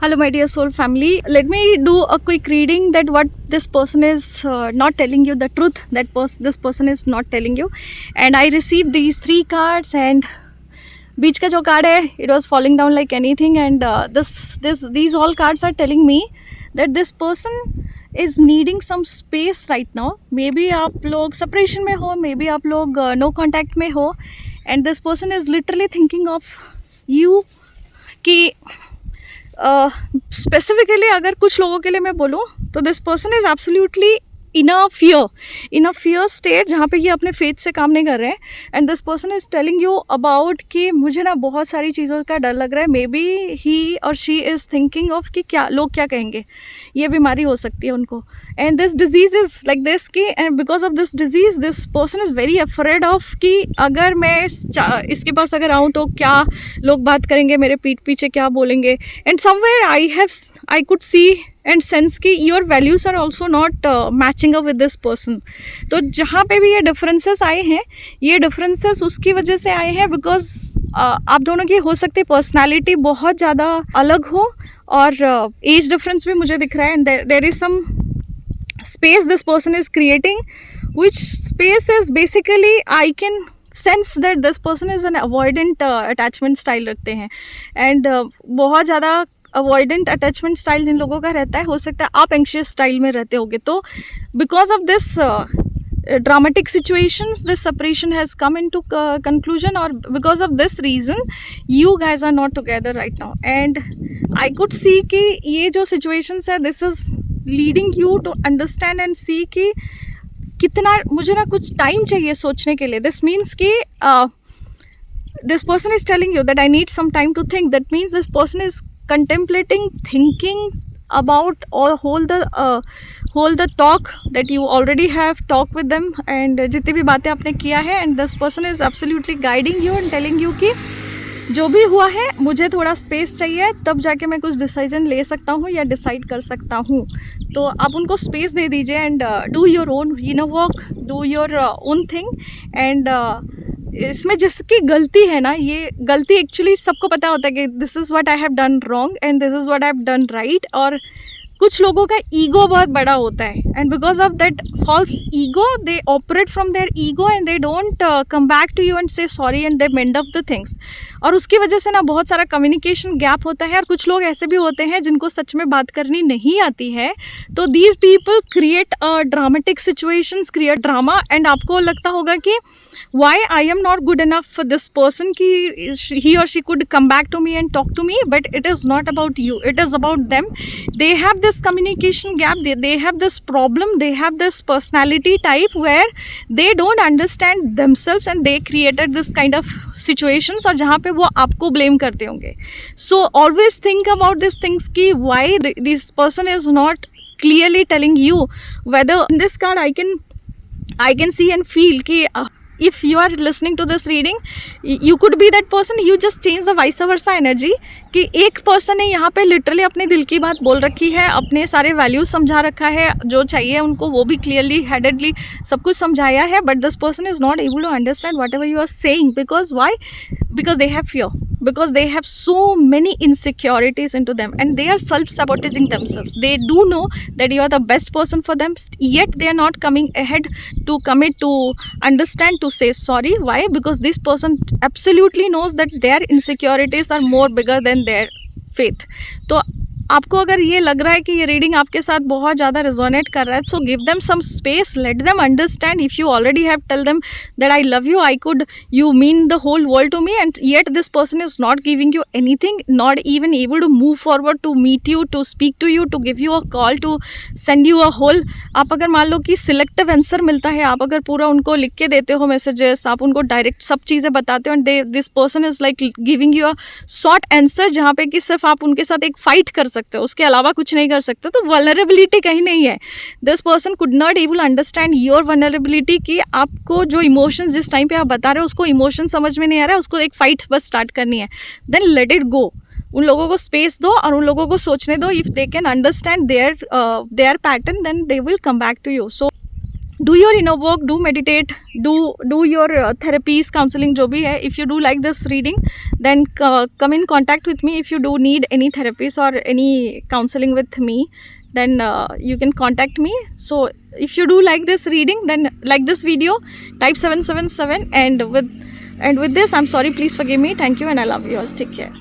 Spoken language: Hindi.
Hello, my dear soul family. Let me do a quick reading that what this person is not telling you, the truth that this person is not telling you. And I received these 3 cards, and बीच का जो कार्ड है, it was falling down like anything. And these all cards are telling me that this person is needing some space right now. Maybe आप लोग separation में हो, maybe आप लोग no contact में हो, and this person is literally thinking of you कि स्पेसिफिकली अगर कुछ लोगों के लिए मैं बोलूँ तो this person is absolutely in a fear state जहाँ पे ये अपने फेथ से काम नहीं कर रहे हैं. And this person is telling you about कि मुझे ना बहुत सारी चीज़ों का डर लग रहा है. मे बी ही और शी इज़ थिंकिंग ऑफ कि क्या लोग क्या कहेंगे, ये बीमारी हो सकती है उनको. And this disease is like this कि and because of this disease this person is very afraid of कि अगर मैं इसके पास अगर आऊँ तो क्या लोग बात करेंगे, मेरे पीठ पीछे क्या बोलेंगे. And somewhere I could see and sense कि your values are also not matching up with this person. तो जहाँ पे भी ये डिफरेंसेस आए हैं, ये डिफरेंसेस उसकी वजह से आए हैं बिकॉज आप दोनों की हो सकती है पर्सनैलिटी बहुत ज़्यादा अलग हो और एज डिफरेंस भी मुझे दिख रहा है. And there is some space this person is creating, which space is basically I can sense that this person is an avoidant attachment style रखते हैं. and बहुत ज़्यादा अवॉइडेंट अटैचमेंट स्टाइल जिन लोगों का रहता है, हो सकता है आप एंशियस स्टाइल में रहते होगे. तो because of this dramatic situations this separation has come into conclusion, or because of this reason you guys are not together right now. and I could see कि ये जो situations है, this is leading you to understand and see कि कितना मुझे ना कुछ टाइम चाहिए सोचने के लिए. this means कि this person is telling you that I need some time to think. that means this person is contemplating, thinking about all whole the talk that you already have talked with them, and जितनी भी बातें आपने किया है. and this person is absolutely guiding you and telling you कि जो भी हुआ है मुझे थोड़ा स्पेस चाहिए, तब जाके मैं कुछ डिसीजन ले सकता हूँ या डिसाइड कर सकता हूँ. तो आप उनको स्पेस दे दीजिए and do your own inner work, do your own thing. And इसमें जिसकी गलती है ना, ये गलती एक्चुअली सबको पता होता है कि this is what I have done wrong and this is what I have done right. और कुछ लोगों का ईगो बहुत बड़ा होता है, and because of that false ego they operate from their ego and they don't come back to you and say sorry and they mend up the things. और उसकी वजह से ना बहुत सारा कम्युनिकेशन गैप होता है. और कुछ लोग ऐसे भी होते हैं जिनको सच में बात करनी नहीं आती है. तो these people create dramatic situations, create drama. And आपको लगता होगा कि why I am not good enough for this person ki he or she could come back to me and talk to me. But it is not about you, it is about them. They have this communication gap, they have this problem, they have this personality type where they don't understand themselves and they created this kind of situations और जहाँ पे वो आपको blame करते होंगे. So always think about these things कि why this person is not clearly telling you. Whether in this card I can see and feel कि if you are listening to this reading, you could be that person. You just change the vice versa energy कि एक पर्सन ने यहाँ पे लिटरली अपने दिल की बात बोल रखी है, अपने सारे वैल्यूज समझा रखा है, जो चाहिए उनको वो भी क्लियरली हेडेडली सब कुछ समझाया है. But this person is not able to understand whatever you are saying. Because why? Because they have fear, because they have so many insecurities into them and they are self-sabotaging themselves. They do know that you are the best person for them, yet they are not coming ahead to commit, to understand, to say sorry. Why? Because this person absolutely knows that their insecurities are more bigger than their faith. तो आपको अगर ये लग रहा है कि ये रीडिंग आपके साथ बहुत ज़्यादा रेजोनेट कर रहा है, so give them some space, let them understand. If you already have tell them that I love you, I could, you mean the whole world to me, and yet this person is not giving you anything, not even able to move forward, to meet you, to speak to you, to give you a call, to send you a hole. आप अगर मान लो कि सिलेक्टिव आंसर मिलता है, आप अगर पूरा उनको लिख के देते हो मैसेजेस, आप उनको डायरेक्ट सब चीज़ें बताते हो, and this person is like giving you a short answer जहाँ पे कि सिर्फ आप उनके साथ एक फाइट कर सकते हो, उसके अलावा कुछ नहीं कर सकते. तो वल्नरेबिलिटी कहीं नहीं है. This person could not able understand your vulnerability कि आपको जो इमोशंस जिस टाइम पे आप बता रहे हो उसको इमोशन समझ में नहीं आ रहा है, उसको एक फाइट बस स्टार्ट करनी है. Then let it go. उन लोगों को स्पेस दो और उन लोगों को सोचने दो. If they can understand their pattern then they will come back to you. So do your inner work, do meditate, do your therapies, counseling जो भी है. If you do like this reading, then come in contact with me. If you do need any therapies or any counseling with me, then you can contact me. So if you do like this reading, then like this video, type 777, and with this, I'm sorry, please forgive me. Thank you, and I love you all. Take care.